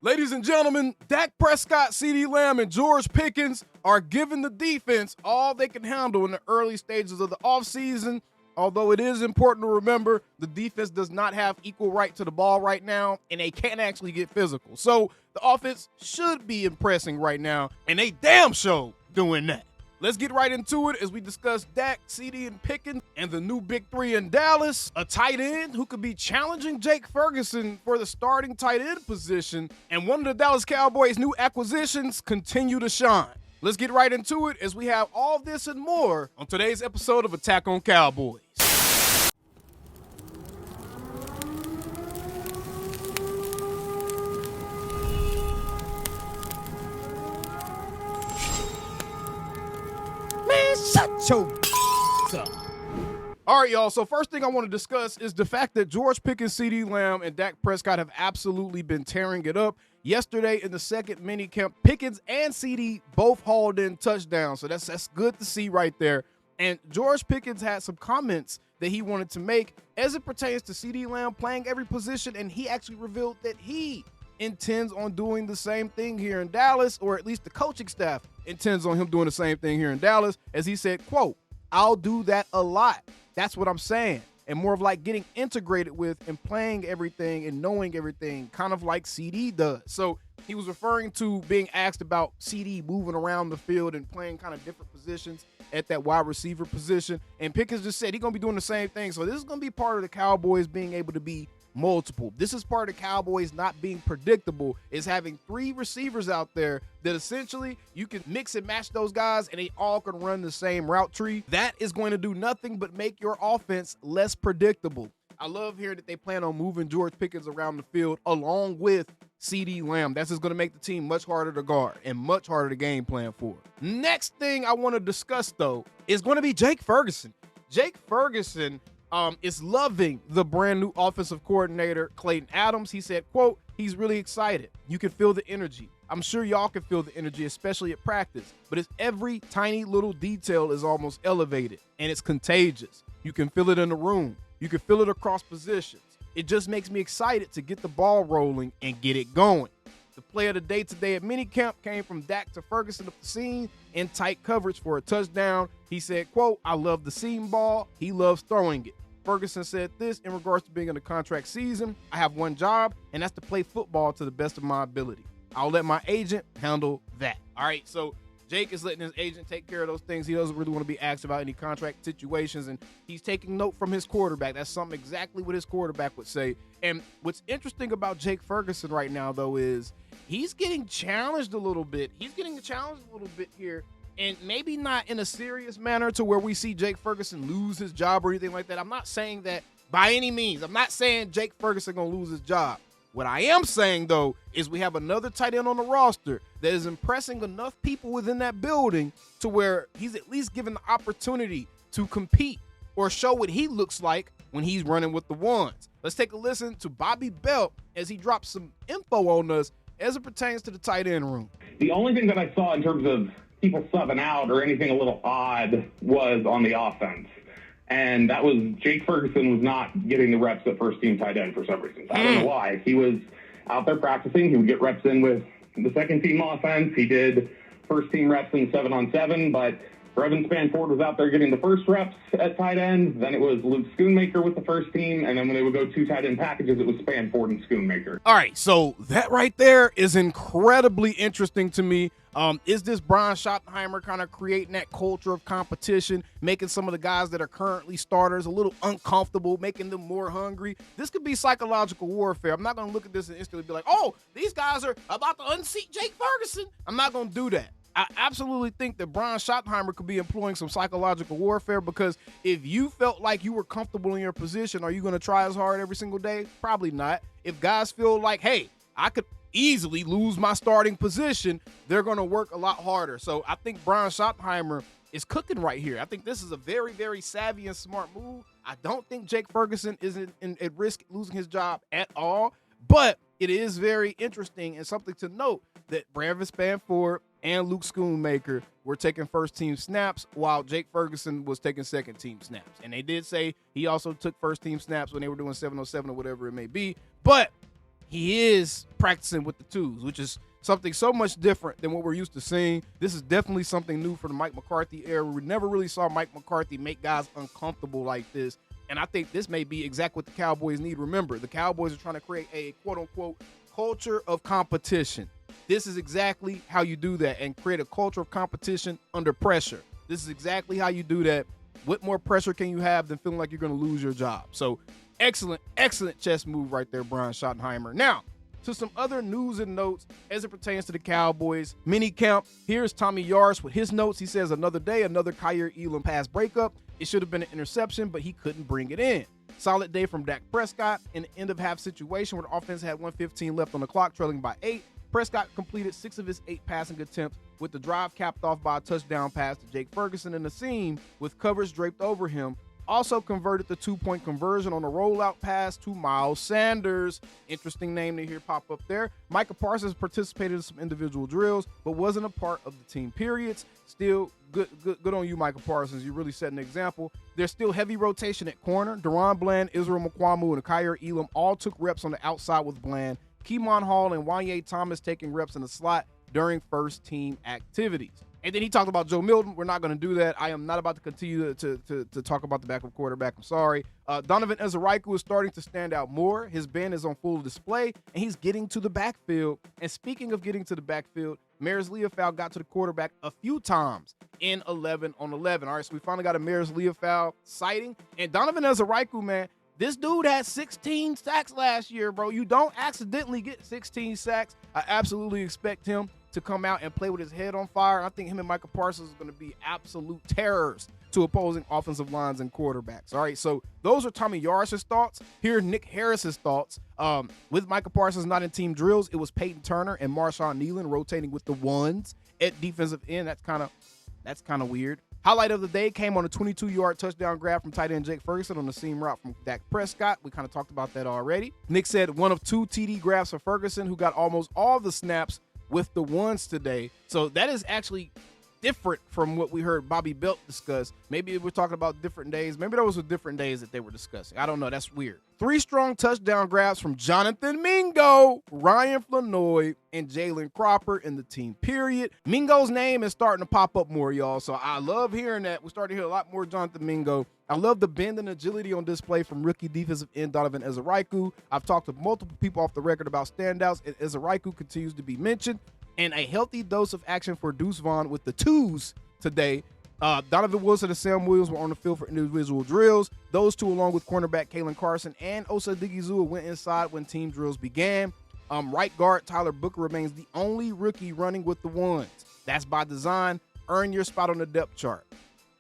Ladies and gentlemen, Dak Prescott, CeeDee Lamb, and George Pickens are giving the defense all they can handle in the early stages of the offseason. Although it is important to remember, the defense does not have equal right to the ball right now, and they can't actually get physical. So the offense should be impressing right now, and they damn sure doing that. Let's get right into it as we discuss Dak, CeeDee, and Pickens, and the new big three in Dallas, a tight end who could be challenging Jake Ferguson for the starting tight end position, and one of the Dallas Cowboys' new acquisitions continue to shine. Let's get right into it as we have all this and more on today's episode of Attack on Cowboys. Shut your up. All right, y'all. So first thing I want to discuss is the fact that George Pickens, CeeDee Lamb, and Dak Prescott have absolutely been tearing it up. Yesterday in the second minicamp, Pickens and CeeDee both hauled in touchdowns. So that's good to see right there. And George Pickens had some comments that he wanted to make as it pertains to CeeDee Lamb playing every position, and he actually revealed that he intends on doing the same thing here in Dallas, or at least the coaching staff intends on him doing the same thing here in Dallas. As he said, quote, "I'll do that a lot. That's what I'm saying." And more of like getting integrated with and playing everything and knowing everything, kind of like CeeDee does. So he was referring to being asked about CeeDee moving around the field and playing kind of different positions at that wide receiver position. And Pickens just said he's going to be doing the same thing. So this is going to be part of the Cowboys being able to be multiple. This is part of the Cowboys not being predictable, is having three receivers out there that essentially you can mix and match those guys and they all can run the same route tree. That is going to do nothing but make your offense less predictable. I love hearing that they plan on moving George Pickens around the field along with CeeDee Lamb. That's just going to make the team much harder to guard and much harder to game plan for. Next thing I want to discuss, though, is going to be Jake Ferguson. Jake Ferguson is loving the brand new offensive coordinator, Clayton Adams. He said, quote, "He's really excited. You can feel the energy. I'm sure y'all can feel the energy, especially at practice. But it's every tiny little detail is almost elevated, and it's contagious. You can feel it in the room. You can feel it across positions. It just makes me excited to get the ball rolling and get it going." The play of the day today at minicamp came from Dak to Ferguson up the seam in tight coverage for a touchdown. He said, quote, "I love the seam ball. He loves throwing it." Ferguson said this in regards to being in the contract season: "I have one job, and that's to play football to the best of my ability. I'll let my agent handle that." All right, so Jake is letting his agent take care of those things. He doesn't really want to be asked about any contract situations, and he's taking note from his quarterback. That's something exactly what his quarterback would say. And what's interesting about Jake Ferguson right now, though, is he's getting challenged a little bit. He's getting challenged a little bit here, and maybe not in a serious manner to where we see Jake Ferguson lose his job or anything like that. I'm not saying that by any means. I'm not saying Jake Ferguson going to lose his job. What I am saying, though, is we have another tight end on the roster that is impressing enough people within that building to where he's at least given the opportunity to compete or show what he looks like when he's running with the ones. Let's take a listen to Bobby Belt as he drops some info on us as it pertains to the tight end room. The only thing that I saw in terms of people subbing out or anything a little odd was on the offense. And that was Jake Ferguson was not getting the reps at first-team tight end for some reason. I don't know why. He was out there practicing. He would get reps in with the second-team offense. He did first-team reps in 7-on-7, but Brevyn Spann-Ford was out there getting the first reps at tight end. Then it was Luke Schoonmaker with the first team. And then when they would go two tight end packages, it was Spann-Ford and Schoonmaker. All right, so that right there is incredibly interesting to me. Is this Brian Schottenheimer kind of creating that culture of competition, making some of the guys that are currently starters a little uncomfortable, making them more hungry? This could be psychological warfare. I'm not going to look at this and instantly be like, oh, these guys are about to unseat Jake Ferguson. I'm not going to do that. I absolutely think that Brian Schottenheimer could be employing some psychological warfare, because if you felt like you were comfortable in your position, are you going to try as hard every single day? Probably not. If guys feel like, hey, I could easily lose my starting position, they're going to work a lot harder. So I think Brian Schottenheimer is cooking right here. I think this is a very, very savvy and smart move. I don't think Jake Ferguson is at risk losing his job at all, but it is very interesting and something to note that Brevyn Spann-Ford and Luke Schoonmaker were taking first-team snaps while Jake Ferguson was taking second-team snaps. And they did say he also took first-team snaps when they were doing 7-on-7 or whatever it may be. But he is practicing with the twos, which is something so much different than what we're used to seeing. This is definitely something new for the Mike McCarthy era. We never really saw Mike McCarthy make guys uncomfortable like this. And I think this may be exactly what the Cowboys need. Remember, the Cowboys are trying to create a quote-unquote culture of competition. This is exactly how you do that and create a culture of competition under pressure. This is exactly how you do that. What more pressure can you have than feeling like you're going to lose your job? So excellent, excellent chess move right there, Brian Schottenheimer. Now, to some other news and notes as it pertains to the Cowboys minicamp. Here's Tommy Yarst with his notes. He says, another day, another Kaiir Elam pass breakup. It should have been an interception, but he couldn't bring it in. Solid day from Dak Prescott in the end of half situation where the offense had 1:15 left on the clock, trailing by 8. Prescott completed 6 of his 8 passing attempts, with the drive capped off by a touchdown pass to Jake Ferguson in the seam with coverage draped over him. Also converted the 2-point conversion on a rollout pass to Miles Sanders. Interesting name to hear pop up there. Micah Parsons participated in some individual drills, but wasn't a part of the team periods. Still, good on you, Micah Parsons. You're really setting an example. There's still heavy rotation at corner. Deron Bland, Israel Mukuamu, and Kaiir Elam all took reps on the outside with Bland. Keemon Hall and Wanye Thomas taking reps in the slot during first-team activities. And then he talked about Joe Milton. We're not going to do that. I am not about to continue to talk about the backup quarterback. I'm sorry. Donovan Ezeraiku is starting to stand out more. His bend is on full display, and he's getting to the backfield. And speaking of getting to the backfield, Maris Leofau got to the quarterback a few times in 11 on 11. All right, so we finally got a Maris Leofau sighting. And Donovan Ezeraiku, man, this dude had 16 sacks last year, bro. You don't accidentally get 16 sacks. I absolutely expect him to come out and play with his head on fire. I think him and Micah Parsons is going to be absolute terrors to opposing offensive lines and quarterbacks. All right, so those are Tommy Yarst's thoughts. Here are Nick Harris's thoughts. With Micah Parsons not in team drills, it was Peyton Turner and Marshawn Nealon rotating with the ones at defensive end. That's kind of weird. Highlight of the day came on a 22-yard touchdown grab from tight end Jake Ferguson on the seam route from Dak Prescott. We kind of talked about that already. Nick said one of 2 TD grabs for Ferguson, who got almost all the snaps with the ones today. So that is actually different from what we heard Bobby Belt discuss. Maybe we're talking about different days. Maybe those were different days that they were discussing. I don't know. That's weird. 3 strong touchdown grabs from Jonathan Mingo, Ryan Flanoy, and Jalen Cropper in the team period. Mingo's name is starting to pop up more, y'all. So I love hearing that. We're starting to hear a lot more Jonathan Mingo. I love the bend and agility on display from rookie defensive end Donovan Ezeraiku. I've talked to multiple people off the record about standouts, and Ezeraiku continues to be mentioned. And a healthy dose of action for Deuce Vaughn with the twos today. Donovan Wilson and Sam Williams were on the field for individual drills. Those two, along with cornerback Kalen Carson and Osa Digizua, went inside when team drills began. Right guard Tyler Booker remains the only rookie running with the ones. That's by design. Earn your spot on the depth chart.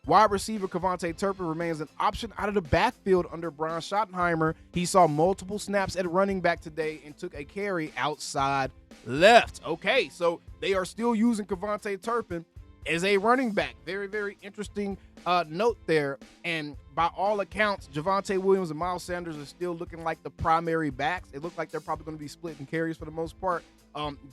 Wide receiver Kevontae Turpin remains an option out of the backfield under Brian Schottenheimer. He saw multiple snaps at running back today and took a carry outside left. Okay, so they are still using Kevontae Turpin as a running back. Very, very interesting note there. And by all accounts, Javonte Williams and Miles Sanders are still looking like the primary backs. It looks like they're probably going to be splitting carries for the most part.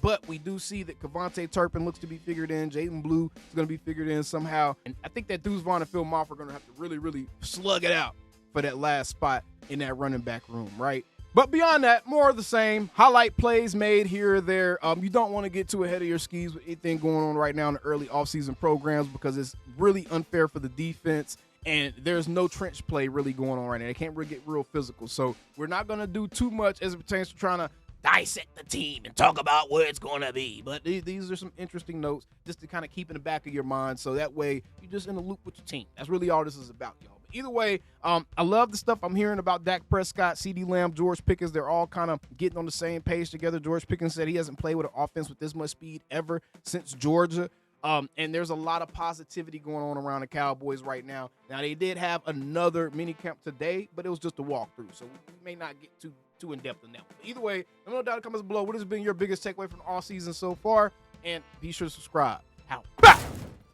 But we do see that Kevontae Turpin looks to be figured in. Jaden Blue is going to be figured in somehow. And I think that Deuce Vaughn and Phil Moff are going to have to really, really slug it out for that last spot in that running back room, right? But beyond that, more of the same. Highlight plays made here or there. You don't want to get too ahead of your skis with anything going on right now in the early offseason programs because it's really unfair for the defense. And there's no trench play really going on right now. They can't really get real physical. So we're not going to do too much as it pertains to trying to dissect the team and talk about where it's going to be. But these are some interesting notes just to kind of keep in the back of your mind so that way you're just in the loop with your team. That's really all this is about, y'all. But either way, I love the stuff I'm hearing about Dak Prescott, CeeDee Lamb, George Pickens. They're all kind of getting on the same page together. George Pickens said he hasn't played with an offense with this much speed ever since Georgia. And there's a lot of positivity going on around the Cowboys right now. Now, they did have another minicamp today, but it was just a walkthrough, so we may not get too in-depth in that one. But either way, no doubt comments below. What has been your biggest takeaway from all season so far? And be sure to subscribe. How about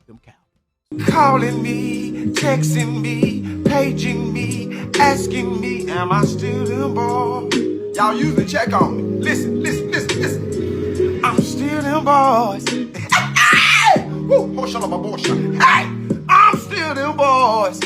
them Cows? Calling me, texting me, paging me, asking me, am I still them boys? Y'all usually check on me. Listen. I'm still them boys. Hey! Woo! Oh, shut up, my boy. Hey! I'm still them boys.